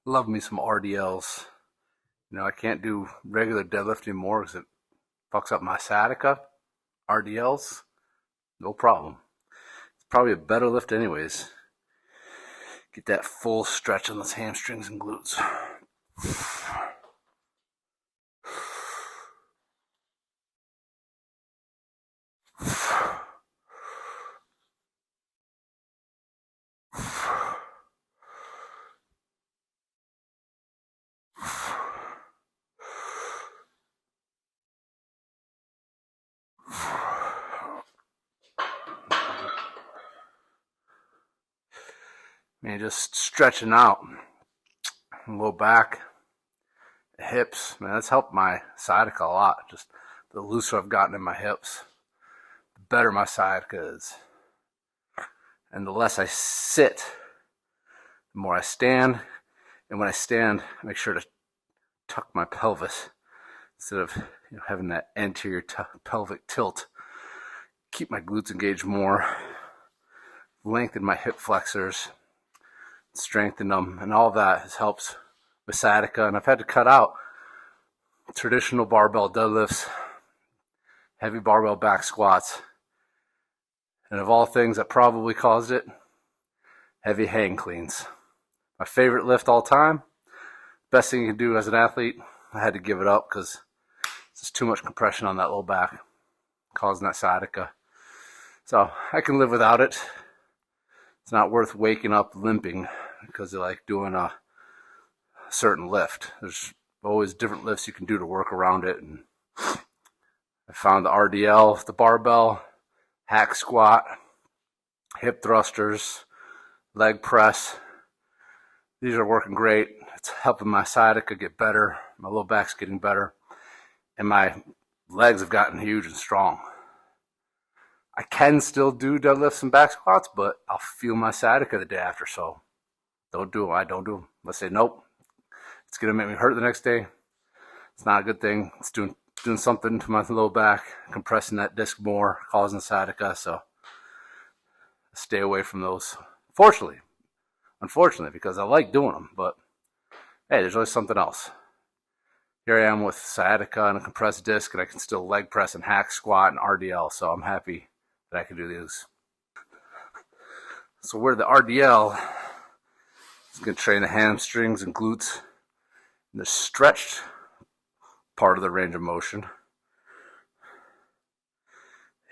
Love me some RDLs. I can't do regular deadlift anymore because it fucks up my sciatica. RDLs, no problem. It's probably a better lift anyways. Get that full stretch on those hamstrings and glutes. Just stretching out, low back, hips. Man, that's helped my sciatica a lot. Just the looser I've gotten in my hips, the better my sciatica is. And the less I sit, the more I stand. And when I stand, I make sure to tuck my pelvis instead of having that anterior pelvic tilt. Keep my glutes engaged more, lengthen my hip flexors, strengthen them, and all that has helped with sciatica. And I've had to cut out traditional barbell deadlifts, heavy barbell back squats, and of all things that probably caused it, heavy hang cleans. My favorite lift all time, best thing you can do as an athlete. I had to give it up because it's just too much compression on that low back, causing that sciatica. So I can live without it. It's not worth waking up limping because they're like doing a certain lift. There's always different lifts you can do to work around it. And I found the RDL, the barbell, hack squat, hip thrusters, leg press. These are working great. It's helping my sciatica get better. My low back's getting better. And my legs have gotten huge and strong. I can still do deadlifts and back squats, but I'll feel my sciatica the day after, so don't do them. I don't do them. Let's say, nope, it's going to make me hurt the next day. It's not a good thing. It's doing something to my low back, compressing that disc more, causing sciatica, so stay away from those. Unfortunately, because I like doing them, but hey, there's always something else. Here I am with sciatica and a compressed disc, and I can still leg press and hack squat and RDL, so I'm happy that I can do these. So where the RDL is going to train the hamstrings and glutes in the stretched part of the range of motion.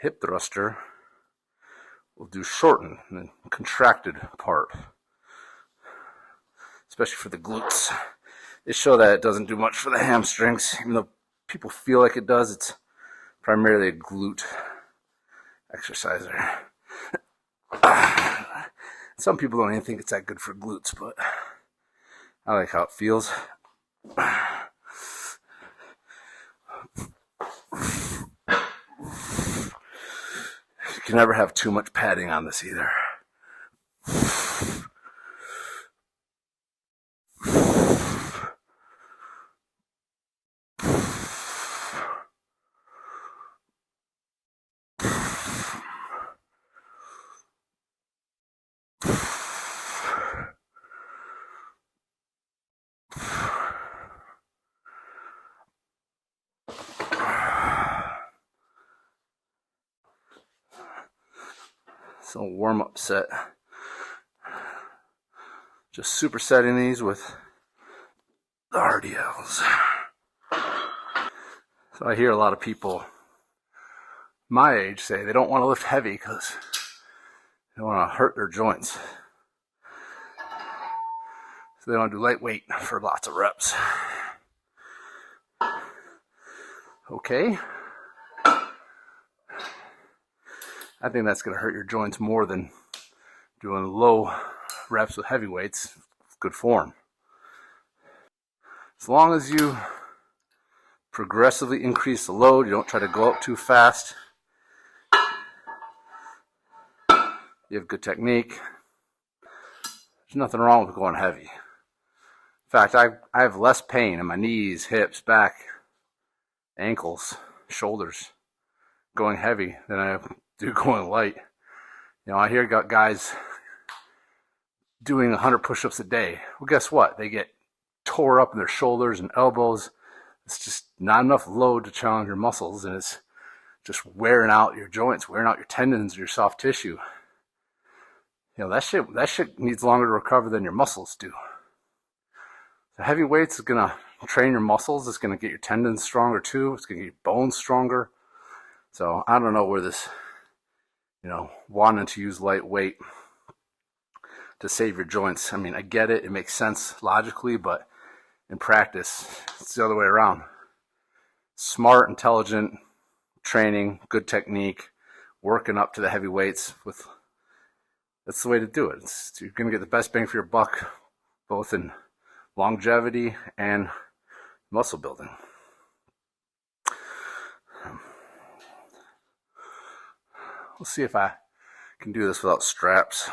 Hip thruster will do shortened and contracted part, especially for the glutes. They show that it doesn't do much for the hamstrings, even though people feel like it does. It's primarily a glute exerciser. Some people don't even think it's that good for glutes, but I like how it feels. You can never have too much padding on this either. So warm-up set. Just supersetting these with the RDLs. So I hear a lot of people my age say they don't want to lift heavy because they don't want to hurt their joints. So they don't do lightweight for lots of reps. Okay. I think that's going to hurt your joints more than doing low reps with heavy weights. Good form. As long as you progressively increase the load, you don't try to go up too fast, you have good technique, there's nothing wrong with going heavy. In fact, I have less pain in my knees, hips, back, ankles, shoulders going heavy than I do going light. I hear guys doing 100 push-ups a day. Well, guess what? They get tore up in their shoulders and elbows. It's just not enough load to challenge your muscles, and it's just wearing out your joints, wearing out your tendons, your soft tissue. You know, that shit needs longer to recover than your muscles do. So heavy weights is gonna train your muscles. It's gonna get your tendons stronger too. It's gonna get your bones stronger. So I don't know where this, wanting to use light weight to save your joints. I mean, I get it. It makes sense logically, but in practice, it's the other way around. Smart, intelligent training, good technique, working up to the heavy weights that's the way to do it. You're going to get the best bang for your buck, both in longevity and muscle building. We'll see if I can do this without straps.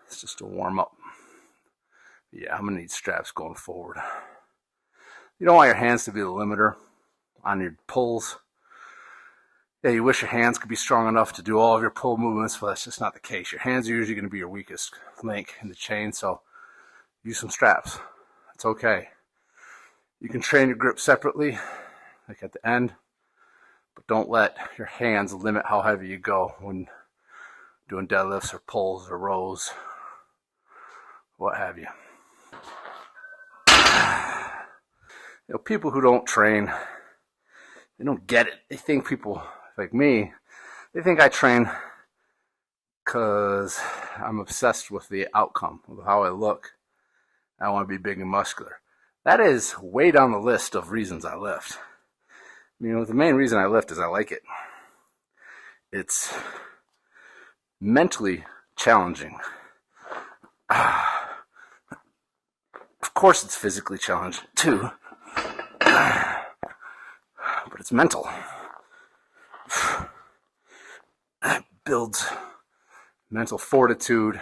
It's just a warm up. Yeah, I'm gonna need straps going forward. You don't want your hands to be the limiter on your pulls. Yeah, you wish your hands could be strong enough to do all of your pull movements, but that's just not the case. Your hands are usually going to be your weakest link in the chain, so use some straps. It's okay. You can train your grip separately, like at the end, but don't let your hands limit how heavy you go when doing deadlifts or pulls or rows, what have you. You know, people who don't train, they don't get it. They think people like me, they think I train because I'm obsessed with the outcome, with how I look. I want to be big and muscular. That is way down the list of reasons I lift. You know, the main reason I lift is I like it. It's mentally challenging. Of course it's physically challenging too, but it's mental. It builds mental fortitude,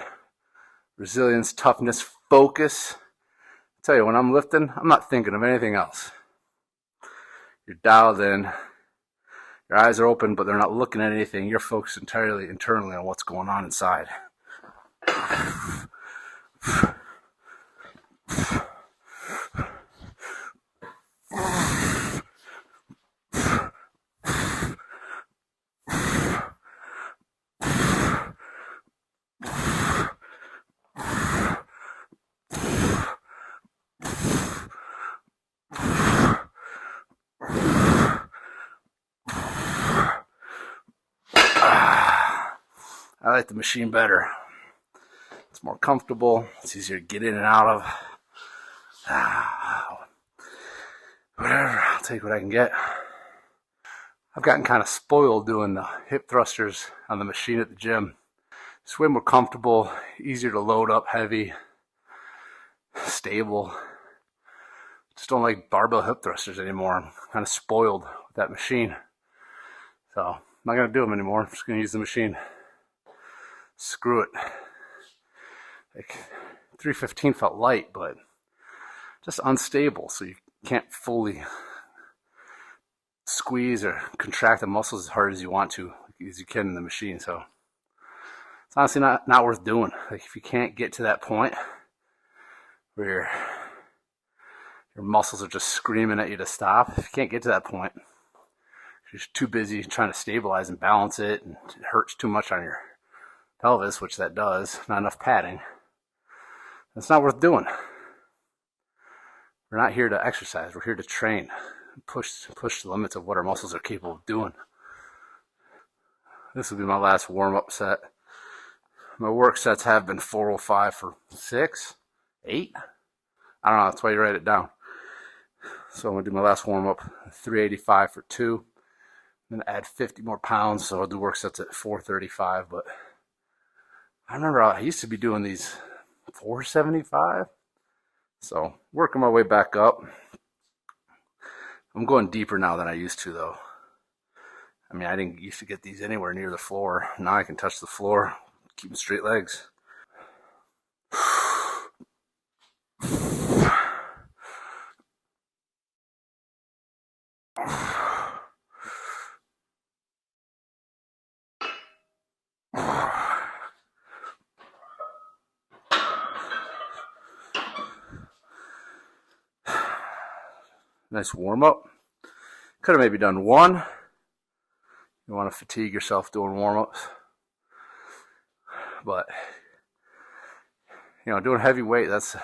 resilience, toughness, focus. I tell you, when I'm lifting, I'm not thinking of anything else. You're dialed in, your eyes are open, but they're not looking at anything. You're focused entirely internally on what's going on inside. I like the machine better. It's more comfortable. It's easier to get in and out of. Whatever, I'll take what I can get. I've gotten kind of spoiled doing the hip thrusters on the machine at the gym. It's way more comfortable, easier to load up heavy, stable. Just don't like barbell hip thrusters anymore. I'm kind of spoiled with that machine. So I'm not going to do them anymore. I'm just going to use the machine. Screw it. Like 315 felt light, but just unstable, so you can't fully squeeze or contract the muscles as hard as you want to, as you can in the machine. So it's honestly not worth doing. Like if you can't get to that point where your muscles are just screaming at you to stop, if you can't get to that point, you're just too busy trying to stabilize and balance it, and it hurts too much on your pelvis, which that does, not enough padding. It's not worth doing. We're not here to exercise. We're here to train, push the limits of what our muscles are capable of doing. This will be my last warm-up set. My work sets have been 405 for 6, 8. I don't know. That's why you write it down. So I'm gonna do my last warm-up, 385 for 2. I'm gonna add 50 more pounds, so I'll do work sets at 435. But I remember I used to be doing these 475. So working my way back up. I'm going deeper now than I used to, though. I mean, I didn't used to get these anywhere near the floor. Now I can touch the floor, keeping straight legs. Nice warm up. Could have maybe done one. You want to fatigue yourself doing warm ups. But, doing heavy weight, that's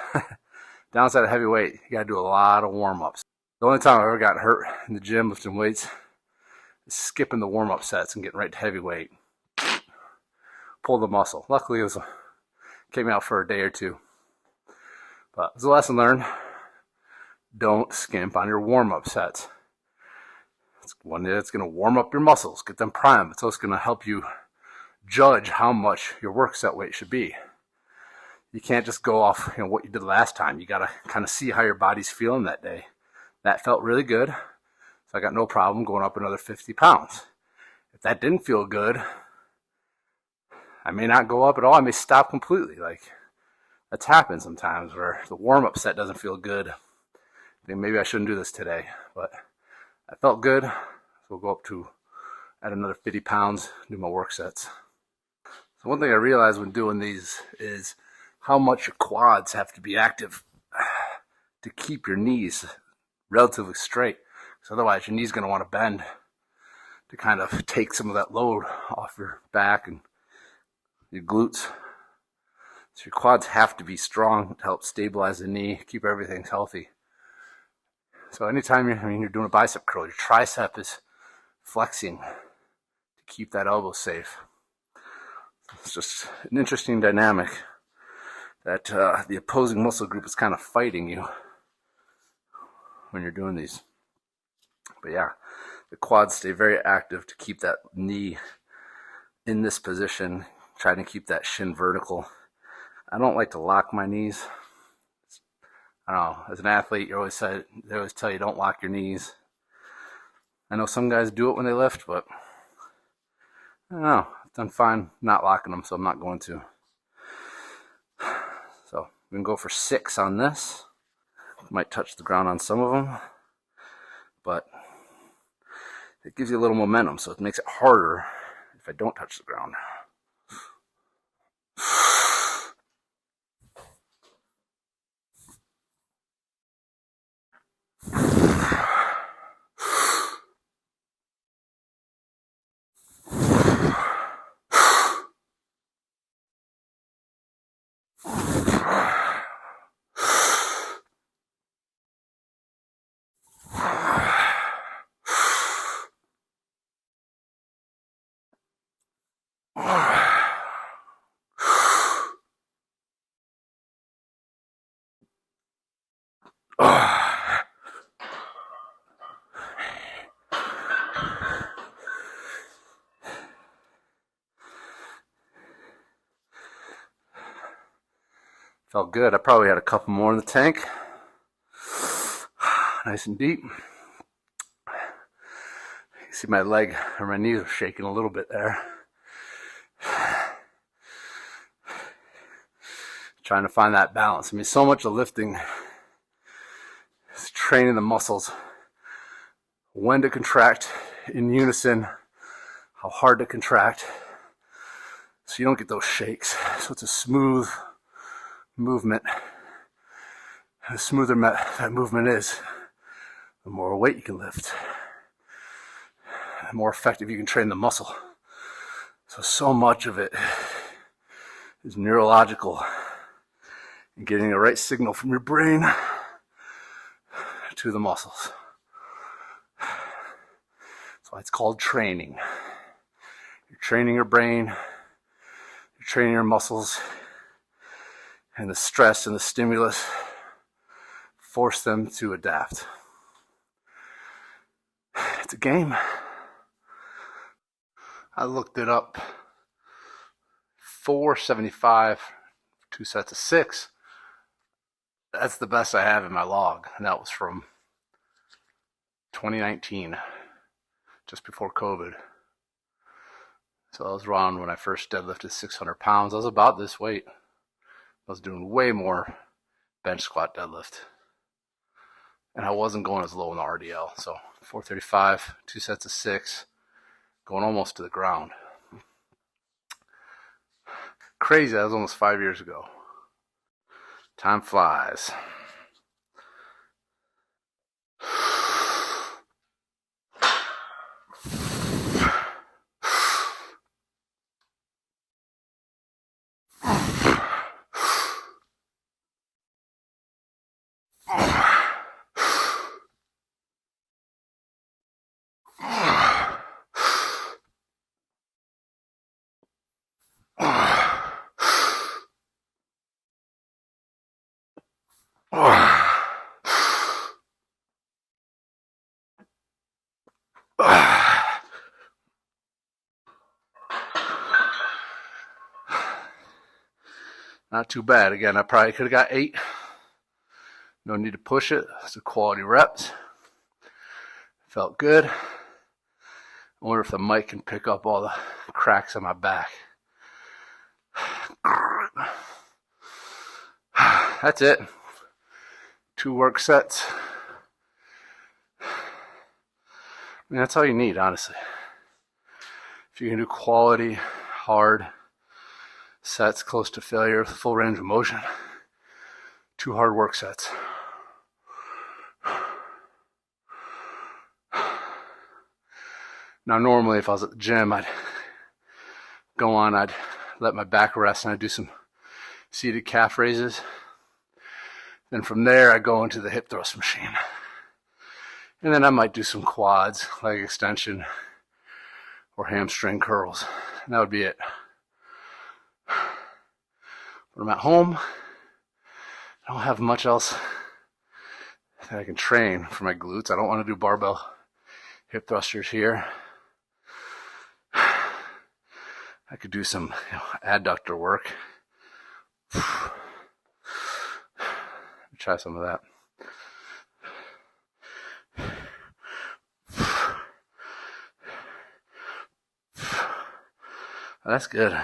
downside of heavy weight. You got to do a lot of warm ups. The only time I've ever gotten hurt in the gym lifting weights is skipping the warm up sets and getting right to heavy weight. Pull the muscle. Luckily, it came out for a day or two. But it's a lesson learned. Don't skimp on your warm up sets. It's one that's going to warm up your muscles, get them primed. It's also going to help you judge how much your work set weight should be. You can't just go off what you did last time. You got to kind of see how your body's feeling that day. That felt really good, so I got no problem going up another 50 pounds. If that didn't feel good, I may not go up at all. I may stop completely. Like, that's happened sometimes where the warm-up set doesn't feel good. Then maybe I shouldn't do this today, but I felt good, so we'll go up to add another 50 pounds, do my work sets. So one thing I realized when doing these is how much your quads have to be active to keep your knees relatively straight. Because otherwise your knee's going to want to bend to kind of take some of that load off your back and your glutes. So your quads have to be strong to help stabilize the knee, keep everything healthy. So anytime you're doing a bicep curl, your tricep is flexing to keep that elbow safe. It's just an interesting dynamic that the opposing muscle group is kind of fighting you when you're doing these. But yeah, the quads stay very active to keep that knee in this position, trying to keep that shin vertical. I don't like to lock my knees. I don't know, as an athlete, they always tell you don't lock your knees. I know some guys do it when they lift, but I don't know. I've done fine not locking them, so I'm not going to. So we can go for 6 on this. Might touch the ground on some of them, but it gives you a little momentum, so it makes it harder if I don't touch the ground. Felt good. I probably had a couple more in the tank. Nice and deep. You see my leg or my knees are shaking a little bit there. Trying to find that balance. I mean, so much of lifting is training the muscles. When to contract in unison, how hard to contract, so you don't get those shakes. So it's a smooth movement. The smoother that movement is, the more weight you can lift, the more effective you can train the muscle. So much of it is neurological and getting the right signal from your brain to the muscles. That's why it's called training. You're training your brain, you're training your muscles, and the stress and the stimulus force them to adapt. It's a game. I looked it up. 475, 2 sets of 6. That's the best I have in my log, and that was from 2019, just before COVID. So I was around when I first deadlifted 600 pounds. I was about this weight. I was doing way more bench, squat, deadlift. and I wasn't going as low in the RDL. So 435, 2 sets of 6, going almost to the ground. Crazy, that was almost 5 years ago. Time flies. Not too bad. Again, I probably could have got 8. No need to push it. It's a quality reps. Felt good. I wonder if the mic can pick up all the cracks on my back. That's it. 2 work sets. I mean, that's all you need, honestly. If you can do quality, hard sets close to failure with full range of motion, 2 hard work sets. Now, normally, if I was at the gym, I'd go on, I'd let my back rest, and I'd do some seated calf raises. Then from there, I go into the hip thrust machine. And then I might do some quads, leg extension, or hamstring curls. And that would be it. When I'm at home, I don't have much else that I can train for my glutes. I don't want to do barbell hip thrusters here. I could do some adductor work. Try some of that. That's good.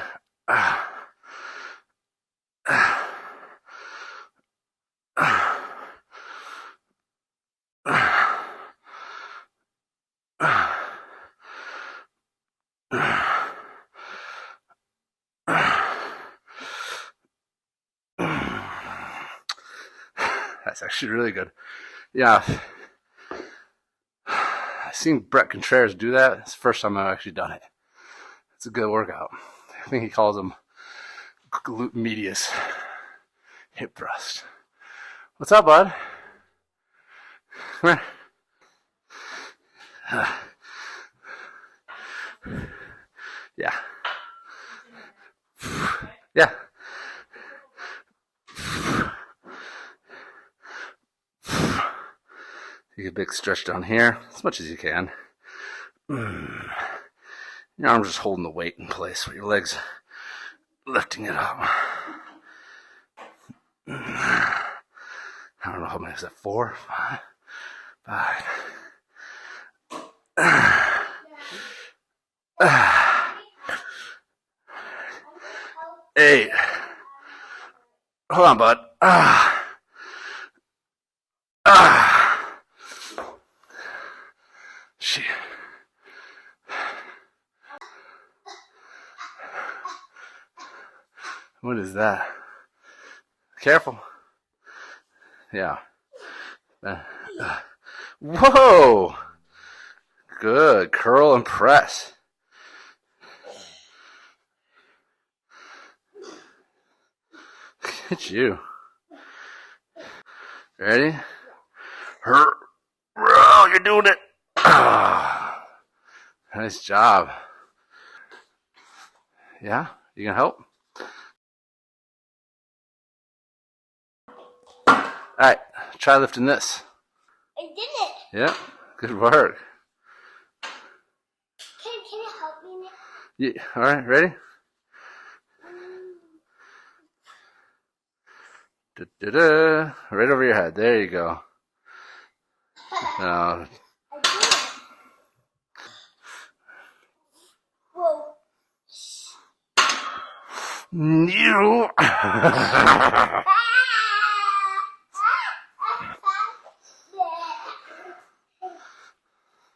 That's actually really good. Yeah. I've seen Brett Contreras do that. It's the first time I've actually done it. It's a good workout. I think he calls them glute medius hip thrust. What's up, bud? Come here. Yeah. Yeah. Take a big stretch down here, as much as you can. Your arm's just holding the weight in place with your legs lifting it up. I don't know how many is that, 4, 5, 8. Hold on, bud. Shit. What is that? Careful. Yeah. Whoa! Good. Curl and press. Look at you. Ready? Bro, you're doing it. Nice job. Yeah? You can help? Alright, try lifting this. I did it. Yeah, good work. Can you help me, Nick? Yeah, alright, ready? Da-da-da. Right over your head. There you go. Now, I did it. Whoa. you.